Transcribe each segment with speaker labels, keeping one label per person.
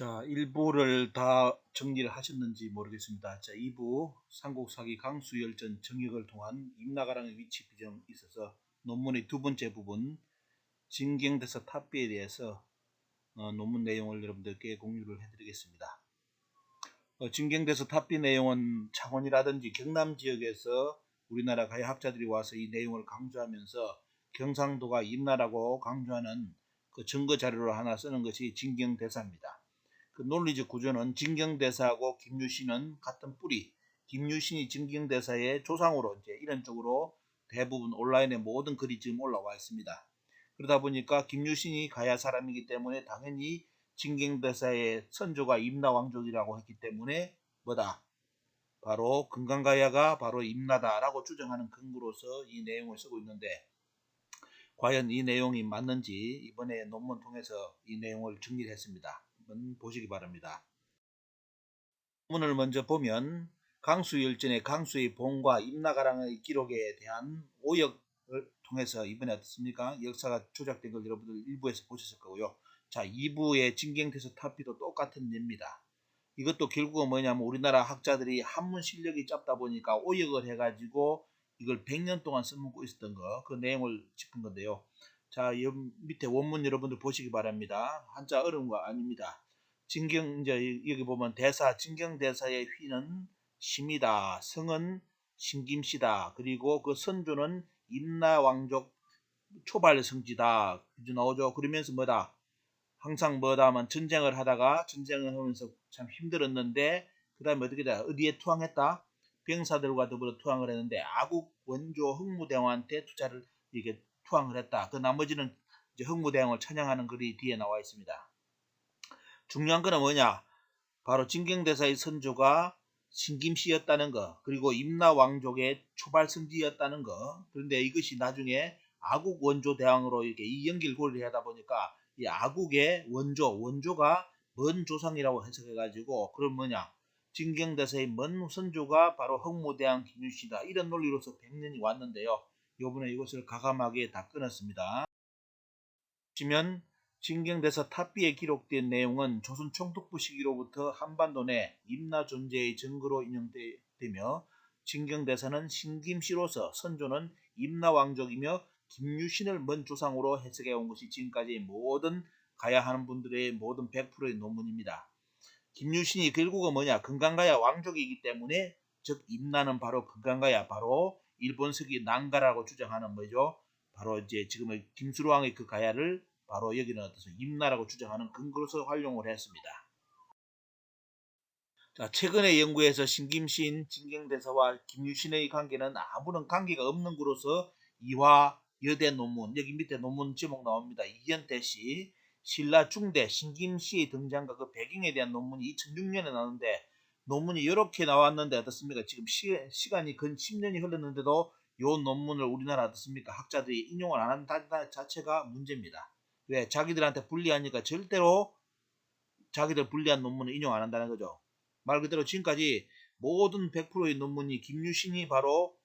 Speaker 1: 자, 1부를 다 정리를 하셨는지 모르겠습니다. 자, 2부 삼국사기 강수열전 정역을 통한 임나가랑의 위치 규정에 있어서 논문의 두 번째 부분 진경대서 탑비에 대해서 논문 내용을 여러분들께 공유를 해드리겠습니다. 진경대서 탑비 내용은 창원이라든지 경남 지역에서 우리나라 가야학자들이 와서 이 내용을 강조하면서 경상도가 임나라고 강조하는 그 증거 자료를 하나 쓰는 것이 진경대사입니다. 그 논리적 구조는 진경대사하고 김유신은 같은 뿌리, 김유신이 진경대사의 조상으로 이제 이런 쪽으로 대부분 온라인에 모든 글이 지금 올라와 있습니다. 그러다 보니까 김유신이 가야 사람이기 때문에 당연히 진경대사의 선조가 임나왕족이라고 했기 때문에 뭐다? 바로 금강가야가 바로 임나다라고 주장하는 근거로서 이 내용을 쓰고 있는데 과연 이 내용이 맞는지 이번에 논문 통해서 이 내용을 정리를 했습니다. 한번 보시기 바랍니다. 논문을 먼저 보면 강수열전의 강수의 봉과 임나가랑의 기록에 대한 오역을 통해서 이번에 어떻습니까? 역사가 조작된 걸 여러분들 1부에서 보셨을 거고요. 자, 2부의 진경대서 탑비도 똑같은 예입니다. 이것도 결국은 뭐냐면 우리나라 학자들이 한문 실력이 짧다 보니까 오역을 해가지고 이걸 100년 동안 써먹고 있었던 거, 그 내용을 짚은 건데요. 자, 밑에 원문 여러분들 보시기 바랍니다. 한자 어려운 거 아닙니다. 진경, 이제 여기 보면 대사, 진경대사의 휘는 심이다. 성은 신김씨다. 그리고 그 선조는 임나왕족 초발성지다. 이제 나오죠. 그러면서 뭐다? 항상 뭐다 하면 전쟁을 하다가 전쟁을 하면서 참 힘들었는데 그 다음에 어떻게 돼? 어디에 투항했다? 병사들과 더불어 투항을 했는데 아국 원조 흥무대왕한테 투자를 이게 투항을 했다. 그 나머지는 이제 흥무대왕을 찬양하는 글이 뒤에 나와 있습니다. 중요한 거는 뭐냐? 바로 진경대사의 선조가 신김씨였다는 거, 그리고 임나왕족의 초발성지였다는 거. 그런데 이것이 나중에 아국 원조 대왕으로 이렇게 이 연결고리를 하다 보니까 이 아국의 원조가 먼 조상이라고 해석해가지고 그럼 뭐냐? 진경대사의 먼 선조가 바로 흥무대왕 김유신이다. 이런 논리로서 100년이 왔는데요. 요번에 이것을 가감하게 다 끊었습니다. 보시면 진경대서 탑비에 기록된 내용은 조선 총독부 시기로부터 한반도 내 임나 존재의 증거로 인용되며 진경대사는 신김씨로서 선조는 임나왕족이며 김유신을 먼 조상으로 해석해 온 것이 지금까지 모든 가야 하는 분들의 모든 100%의 논문입니다. 김유신이 결국은 뭐냐? 금강가야 왕족이기 때문에 즉 임나는 바로 금강가야 바로 일본석이 난가라고 주장하는 뭐죠? 바로 이제 지금의 김수로왕의 그 가야를 바로 여기는 어떠서 임나라고 주장하는 근거로서 활용을 했습니다. 자, 최근의 연구에서 신김신, 진경대사와 김유신의 관계는 아무런 관계가 없는 거로서 이화 여대 논문, 여기 밑에 논문 제목 나옵니다. 이현태 씨, 신라 중대 신김씨의 등장과 그 배경에 대한 논문이 2006년에 나오는데 논문이 이렇게 나왔는데 어떻습니까? 지금 시간이 근 10년이 흘렀는데도 이 논문을 우리나라 어떻습니까? 학자들이 인용을 안 한다는 자체가 문제입니다. 왜? 자기들한테 불리하니까 절대로 자기들 불리한 논문을 인용 안 한다는 거죠. 말 그대로 지금까지 모든 100%의 논문이 김유신이 바로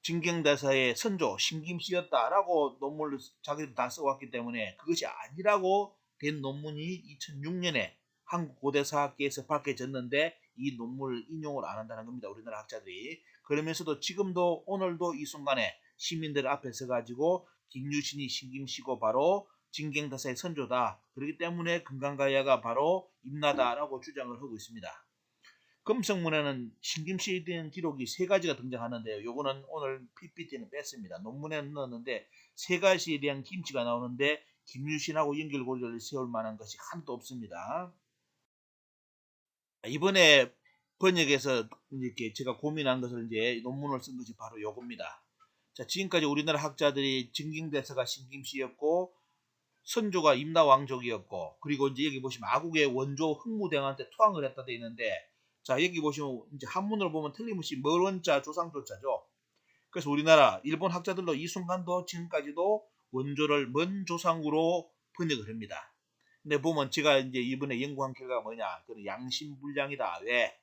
Speaker 1: 진경대사의 선조 신김씨였다라고 논문을 자기들 다 써왔기 때문에 그것이 아니라고 된 논문이 2006년에 한국고대사학계에서 밝혀졌는데 이 논문을 인용을 안 한다는 겁니다. 우리나라 학자들이. 그러면서도 지금도 오늘도 이 순간에 시민들 앞에 서가지고 김유신이 신김씨고 바로 진경대사의 선조다. 그렇기 때문에 금강가야가 바로 임나다라고 주장을 하고 있습니다. 금성문에는 신김씨에 대한 기록이 3가지가 등장하는데요. 요거는 오늘 PPT는 뺐습니다. 논문에는 넣었는데 3가지에 대한 김치가 나오는데 김유신하고 연결고리를 세울 만한 것이 하나도 없습니다. 이번에 번역에서 이렇게 제가 고민한 것을 이제 논문을 쓴 것이 바로 요겁니다. 자, 지금까지 우리나라 학자들이 진경대사가 신김씨였고 선조가 임나왕족이었고 그리고 이제 여기 보시면 아국의 원조 흥무대왕한테 투항을 했다 돼 있는데 자 여기 보시면 이제 한문을 보면 틀림없이 멀원자 조상조자죠. 그래서 우리나라 일본 학자들도 이 순간도 지금까지도 원조를 먼 조상으로 번역을 합니다. 근데 보면 제가 이제 이번에 연구한 결과가 뭐냐? 그 양심불량이다. 왜?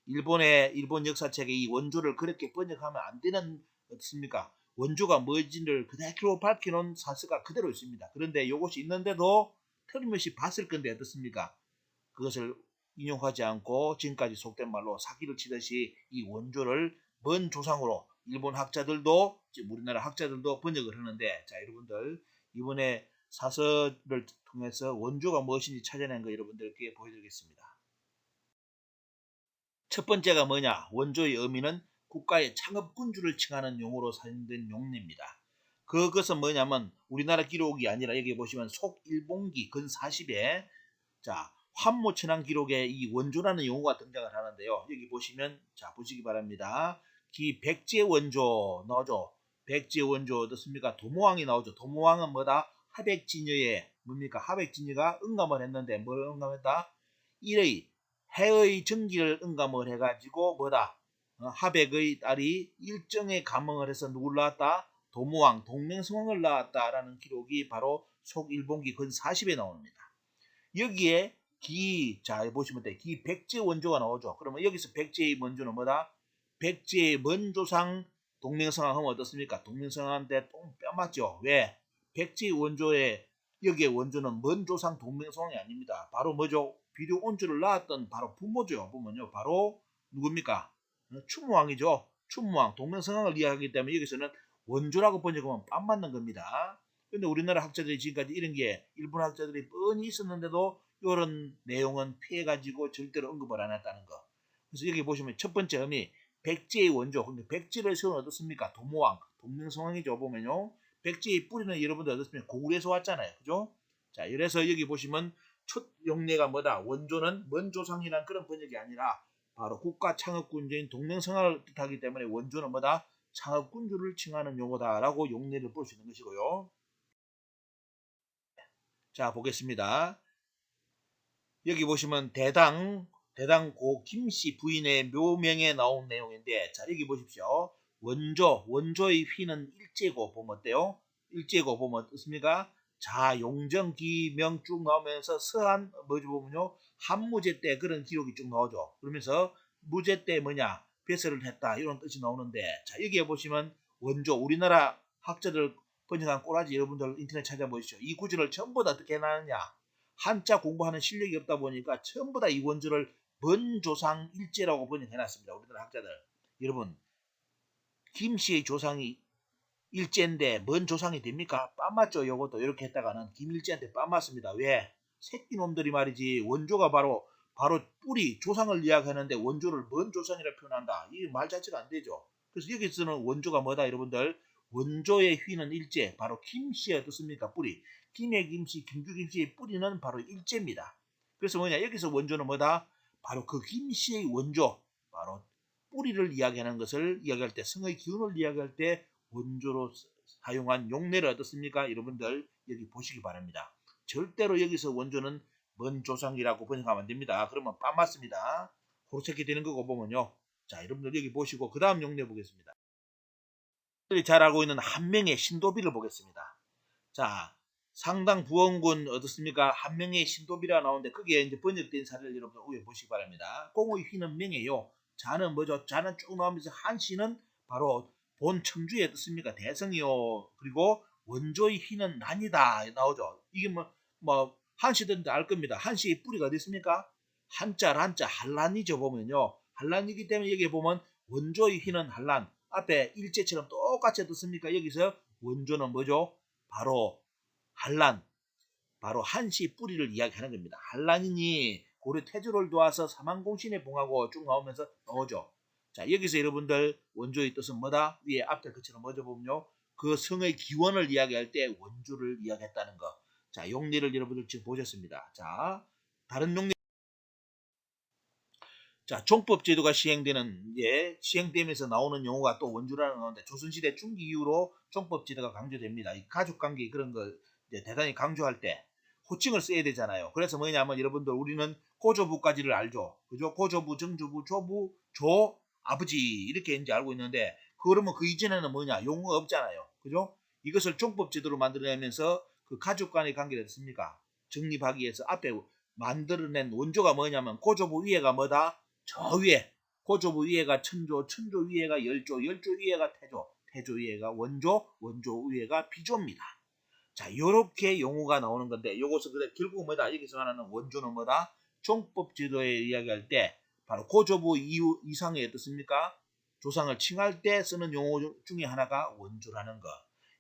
Speaker 1: 일본 역사책에 이 원조를 그렇게 번역하면 안 되는 어떻습니까? 원조가 뭐지를 그대로 밝혀놓은 사서가 그대로 있습니다. 그런데 이것이 있는데도 틀림없이 봤을 건데 어떻습니까? 그것을 인용하지 않고 지금까지 속된 말로 사기를 치듯이 이 원조를 먼 조상으로 일본 학자들도 우리나라 학자들도 번역을 하는데, 자 여러분들 이번에 사설을 통해서 원조가 무엇인지 찾아낸 거 여러분들께 보여드리겠습니다. 첫 번째가 뭐냐? 원조의 의미는 국가의 창업군주를 칭하는 용어로 사용된 용례입니다. 그것은 뭐냐면 우리나라 기록이 아니라 여기 보시면 속일본기 근 40에 자 환모천황 기록에 이 원조라는 용어가 등장을 하는데요. 여기 보시면 자 보시기 바랍니다. 기 백제 원조 나오죠. 백제 원조 어떻습니까? 도모왕이 나오죠. 도모왕은 뭐다? 하백진여의 뭡니까? 하백진여가 응감을 했는데 뭘 응감했다? 일의 해의 정기를 응감을 해가지고 뭐다? 하백의 딸이 일정에 감흥을 해서 누굴 낳았다? 도모왕 동명성왕을 낳았다라는 기록이 바로 속일본기 근 40에 나옵니다. 여기에 자 보시면 돼. 기 백제 원조가 나오죠. 그러면 여기서 백제의 원조는 뭐다? 백제의 먼조상 동명성왕 하면 어떻습니까? 동명성왕한테 뼈 맞죠? 왜? 백제의 원조에 여기에 원조는 먼조상 동명성왕이 아닙니다. 바로 뭐죠? 비룡온주를 낳았던 바로 부모죠. 부모는요. 바로 누굽니까? 추무왕이죠. 추무왕 동명성왕을 이야기하기 때문에 여기서는 원조라고 번역하면 안 맞는 겁니다. 근데 우리나라 학자들이 지금까지 이런 게 일본 학자들이 뻔히 있었는데도 이런 내용은 피해가지고 절대로 언급을 안 했다는 거. 그래서 여기 보시면 첫 번째 의미 백제의 원조. 근데 백제를 세운 어떻습니까? 도모왕, 동명성왕이죠. 보면요. 백제의 뿌리는 여러분들 어떻습니까? 고구려에서 왔잖아요. 그죠? 자, 이래서 여기 보시면 첫 용례가 뭐다? 원조는 먼조상이란 그런 번역이 아니라 바로 국가 창업군주인 동명성왕을 뜻하기 때문에 원조는 뭐다? 창업군주를 칭하는 용어다라고 용례를 볼 수 있는 것이고요. 자 보겠습니다. 여기 보시면 대당 고 김씨 부인의 묘명에 나온 내용인데, 자 여기 보십시오. 원조의 휘는 일제고 보면 어때요? 일제고 보면 어떻습니까? 자 용정 기명 쭉 나오면서 서한 뭐지 보면요 한무제 때 그런 기록이 쭉 나오죠. 그러면서 무제 때 뭐냐 배설을 했다 이런 뜻이 나오는데, 자 여기에 보시면 원조 우리나라 학자들 번역한 꼬라지 여러분들 인터넷 찾아보시죠. 이 구절을 전부 다 어떻게 해놨느냐? 한자 공부하는 실력이 없다 보니까 전부 다 이 원조를 먼조상 일제라고 번역해놨습니다. 우리나라 학자들. 여러분 김씨의 조상이 일제인데 먼 조상이 됩니까? 빰 맞죠? 요것도 이렇게 했다가는 김일제한테 빰 맞습니다. 왜? 새끼 놈들이 말이지 원조가 바로 뿌리 조상을 이야기하는데 원조를 먼 조상이라 표현한다. 이 말 자체가 안 되죠. 그래서 여기서는 원조가 뭐다 여러분들? 원조의 휘는 일제, 바로 김씨의 어떻습니까? 뿌리. 김의 김씨, 김주 김씨의 뿌리는 바로 일제입니다. 그래서 뭐냐? 여기서 원조는 뭐다? 바로 그 김씨의 원조, 바로 뿌리를 이야기하는 것을 이야기할 때, 성의 기운을 이야기할 때 원조로 사용한 용례를 어떻습니까? 여러분들 여기 보시기 바랍니다. 절대로 여기서 원조는 먼 조상이라고 번역하면 안 됩니다. 그러면 빰 맞습니다. 호로체크 되는 거고 보면요. 자, 여러분들 여기 보시고 그 다음 용례 보겠습니다. 여러분들이 잘 알고 있는 한명의 신도비를 보겠습니다. 자, 상당 부원군 어떻습니까? 한명의 신도비라 나오는데 그게 이제 번역된 사례를 여러분들 위에 보시기 바랍니다. 공의 휘는 명예요. 자는 뭐죠? 자는 쭉 나오면서 한씨는 바로 본 청주에 어떻습니까? 대성이요. 그리고 원조의 휘는 난이다 나오죠. 이게 뭐 한씨들은 알 겁니다. 한씨의 뿌리가 어디 있습니까? 한자 한란이죠. 보면요. 한란이기 때문에 여기 보면 원조의 휘는 한란. 앞에 일제처럼 똑같이 어떻습니까? 여기서 원조는 뭐죠? 바로 한란, 바로 한씨 뿌리를 이야기하는 겁니다. 한란이니 고려 태조를 도와서 사망공신에 봉하고 쭉 나오면서 나오죠. 자 여기서 여러분들 원조의 뜻은 뭐다? 위에 앞에 그처럼 뭐죠 보면요. 그 성의 기원을 이야기할 때 원조를 이야기했다는 거. 자 용례를 여러분들 지금 보셨습니다. 자 다른 용례. 자, 종법제도가 시행되면서 나오는 용어가 또 원조라는 건데, 조선시대 중기 이후로 종법제도가 강조됩니다. 이 가족관계 그런 걸 대단히 강조할 때 호칭을 써야 되잖아요. 그래서 뭐냐면 여러분들 우리는 고조부까지를 알죠. 그죠? 고조부, 정조부, 조부, 조, 아버지 이렇게 이제 알고 있는데, 그러면 그 이전에는 뭐냐? 용어가 없잖아요. 그죠? 이것을 종법제도로 만들어내면서 그 가족 간의 관계를 했습니까? 정립하기 위해서 앞에 만들어낸 원조가 뭐냐면 고조부 위에가 뭐다? 저 위에 고조부 위에가 천조, 천조 위에가 열조, 열조 위에가 태조, 태조 위에가 원조, 원조 위에가 비조입니다. 자, 요렇게 용어가 나오는 건데 요것은 그래 결국 뭐다? 여기서 말하는 원조는 뭐다? 종법 제도에 이야기할 때 바로 고조부 이상의 어떻습니까? 조상을 칭할 때 쓰는 용어 중에 하나가 원조라는 것.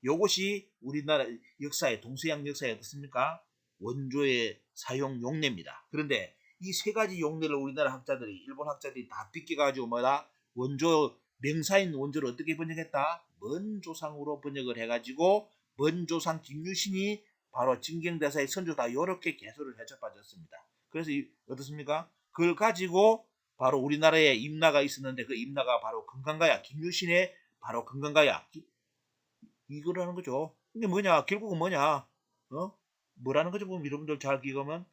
Speaker 1: 이것이 우리나라 역사의 동서양 역사에 어떻습니까? 원조의 사용 용례입니다. 그런데 이 세 가지 용례를 우리나라 학자들이 일본 학자들이 다 비껴가지고 뭐다? 원조 명사인 원조를 어떻게 번역했다? 먼 조상으로 번역을 해가지고 먼 조상 김유신이 바로 진경대사의 선조다 이렇게 개소를 해쳐 빠졌습니다. 그래서 어떻습니까? 그걸 가지고 바로 우리나라에 임나가 있었는데 그 임나가 바로 금강가야 김유신의 바로 금강가야 이거라는 거죠. 근데 뭐냐 결국은 뭐냐 뭐라는 거죠? 보면 여러분들 잘 기억하면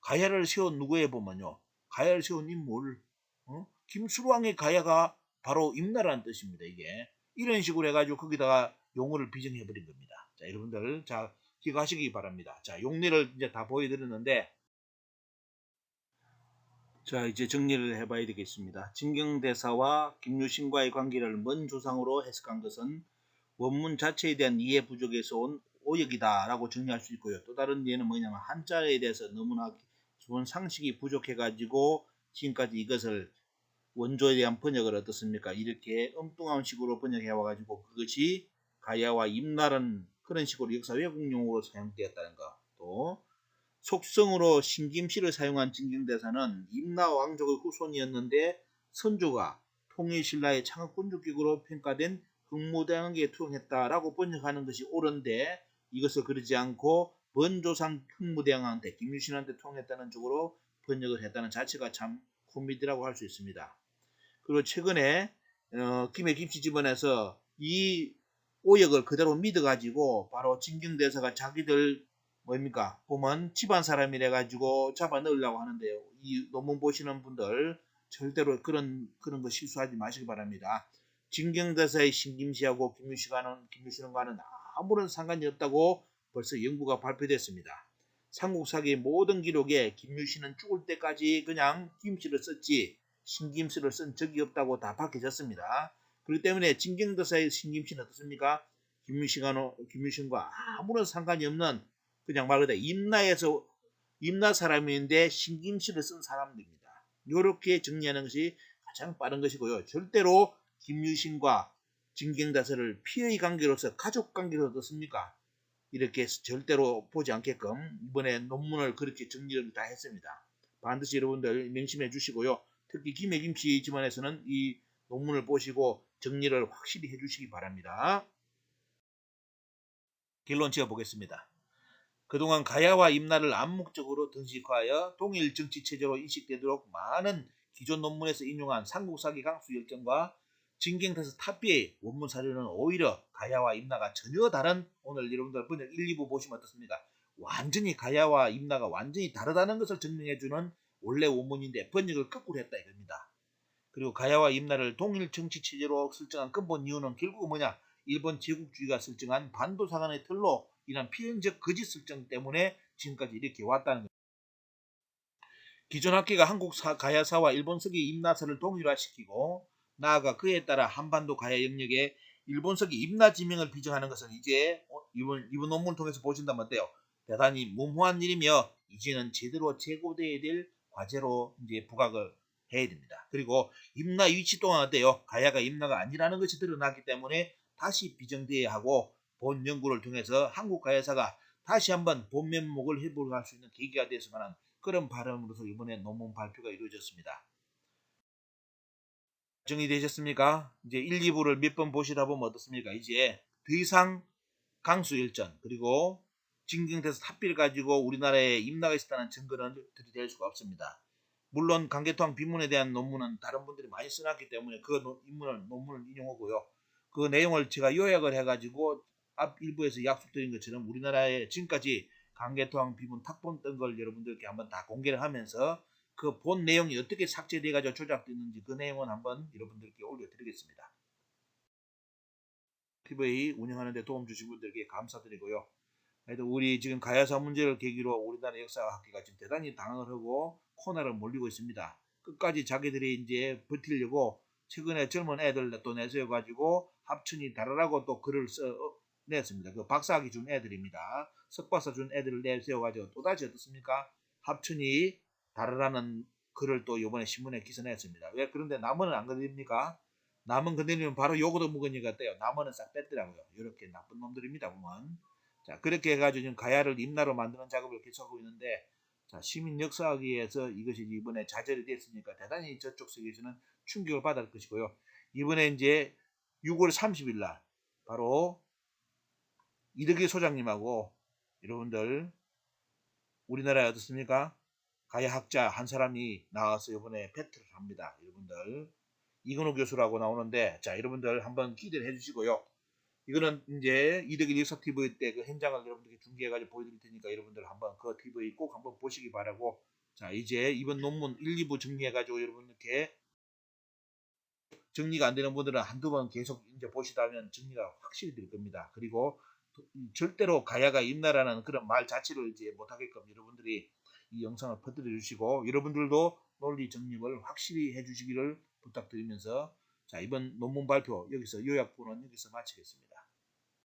Speaker 1: 가야를 세운 누구에 보면요 가야를 세운 인물 김수왕의 가야가 바로 임나라는 뜻입니다. 이게 이런 식으로 해가지고 거기다가 용어를 비정해버린 겁니다. 자 여러분들 자 기억하시기 바랍니다. 자 용례를 이제 다 보여드렸는데 자 이제 정리를 해봐야 되겠습니다. 진경대사와 김유신과의 관계를 먼 조상으로 해석한 것은 원문 자체에 대한 이해 부족에서 온 오역이다 라고 정리할 수 있고요. 또 다른 예는 뭐냐면 한자에 대해서 너무나 기본 상식이 부족해 가지고 지금까지 이것을 원조에 대한 번역을 어떻습니까? 이렇게 엉뚱한 식으로 번역해 와가지고 그것이 가야와 임나라는 그런 식으로 역사 왜곡 용어로 사용되었다는 거. 또 속성으로 신김씨를 사용한 진경대사는 임나 왕족의 후손이었는데 선조가 통일신라의 창업군주격으로 평가된 흑무대왕에게 투영했다라고 번역하는 것이 옳은데 이것을 그러지 않고 먼조상 흑무대왕한테 김유신한테 투영했다는 쪽으로 번역을 했다는 자체가 참 코미디라고 할 수 있습니다. 그리고 최근에 김해 김씨 집안에서 이 오역을 그대로 믿어가지고 바로 진경대사가 자기들 뭡니까 보면 집안 사람이래 가지고 잡아 넣으려고 하는데요. 이 논문 보시는 분들 절대로 그런 거 실수하지 마시기 바랍니다. 진경대사의 신김씨하고 김유신과는 아무런 상관이 없다고 벌써 연구가 발표됐습니다. 삼국사기의 모든 기록에 김유신은 죽을 때까지 그냥 김씨를 썼지 신김씨를 쓴 적이 없다고 다 밝혀졌습니다. 그렇기 때문에 진경대사의 신김씨는 어떻습니까? 김유신과 아무런 상관이 없는 그냥 말 그대로 임나 사람인데 신김씨를 쓴 사람들입니다. 이렇게 정리하는 것이 가장 빠른 것이고요. 절대로 김유신과 진경대사를 피의 관계로서 가족 관계로 어떻습니까? 이렇게 절대로 보지 않게끔 이번에 논문을 그렇게 정리를 다 했습니다. 반드시 여러분들 명심해 주시고요. 특히 김해김씨 집안에서는 이 논문을 보시고 정리를 확실히 해주시기 바랍니다. 결론 지어보겠습니다. 그동안 가야와 임나를 암묵적으로 등식화하여 동일 정치체제로 인식되도록 많은 기존 논문에서 인용한 삼국사기 강수 열전과 진경대사 탑비의 원문 사료는 오히려 가야와 임나가 전혀 다른 오늘 여러분들 번역 1, 2부 보시면 어떻습니까? 완전히 가야와 임나가 완전히 다르다는 것을 증명해주는 원래 원문인데 번역을 거꾸로 했다 이겁니다. 그리고 가야와 임나를 동일 정치체제로 설정한 근본 이유는 결국 뭐냐? 일본 제국주의가 설정한 반도사관의 틀로 인한 필연적 거짓 설정 때문에 지금까지 이렇게 왔다는 겁니다. 기존 학계가 한국 가야사와 일본서기 임나사를 동일화시키고 나아가 그에 따라 한반도 가야 영역에 일본서기 임나 지명을 비정하는 것은 이제 이번 논문을 통해서 보신다면 어때요? 대단히 무모한 일이며 이제는 제대로 재고돼야 될 과제로 이제 부각을 해야 됩니다. 그리고 임나 위치 또한 어때요? 가야가 임나가 아니라는 것이 드러났기 때문에 다시 비정돼야 하고 본 연구를 통해서 한국 가야사가 다시 한번 본 면목을 회복할 수 있는 계기가 되었으면 하는 그런 바람으로서 이번에 논문 발표가 이루어졌습니다. 정리되셨습니까? 이제 1, 2부를 몇 번 보시다 보면 어떻습니까? 이제 더 이상 강수일전 그리고 진경대사 탑비를 가지고 우리나라에 임나가 있었다는 증거는 들이댈 수가 없습니다. 물론 강개토항 비문에 대한 논문은 다른 분들이 많이 써놨기 때문에 그 논문을 인용하고요. 그 내용을 제가 요약을 해가지고 앞 일부에서 약속드린 것처럼 우리나라에 지금까지 강개토항 비문 탁본 뜬 걸 여러분들께 한번 다 공개를 하면서 그 본 내용이 어떻게 삭제돼가지고 조작됐는지 그 내용은 한번 여러분들께 올려드리겠습니다. TV 운영하는데 도움 주신 분들께 감사드리고요. 하여튼 우리 지금 가야사 문제를 계기로 우리나라 역사학계가 지금 대단히 당황을 하고 코너를 몰리고 있습니다. 끝까지 자기들이 이제 버티려고 최근에 젊은 애들 또 내세워가지고 합천이 다르라고 또 글을 냈습니다. 그 박사학위 준 애들입니다. 석박사 준 애들을 내세워가지고 또다시 어떻습니까? 합천이 다르라는 글을 또 이번에 신문에 기사냈습니다. 왜 그런데 남원은 안 건드립니까? 남원 건드리면 바로 요거도 묵은이가 떼요. 남원은 싹 뺐더라고요. 이렇게 나쁜 놈들입니다 보면. 자 그렇게 해가지고 지금 가야를 임나로 만드는 작업을 계속하고 있는데 자 시민 역사학위에서 이것이 이번에 자절이 됐으니까 대단히 저쪽 세계에서는 충격을 받을 것이고요. 이번에 이제 6월 30일 날 바로 이덕기 소장님하고 여러분들 우리나라에 어떻습니까? 가야 학자 한 사람이 나와서 이번에 배틀을 합니다. 여러분들 이근호 교수라고 나오는데 자 여러분들 한번 기대를 해주시고요. 이거는 이제 이덕기 역사 TV 때 그 현장을 여러분들께 중계해가지고 보여드릴 테니까 여러분들 한번 그 TV 꼭 한번 보시기 바라고 자 이제 이번 논문 1, 2부 정리해가지고 여러분들께 정리가 안 되는 분들은 한두 번 계속 이제 보시다면 정리가 확실히 될 겁니다. 그리고 절대로 가야가 임나라는 그런 말 자체를 이제 못하게끔 여러분들이 이 영상을 퍼뜨려 주시고 여러분들도 논리 정립을 확실히 해 주시기를 부탁드리면서 자 이번 논문 발표 여기서 요약부는 여기서 마치겠습니다.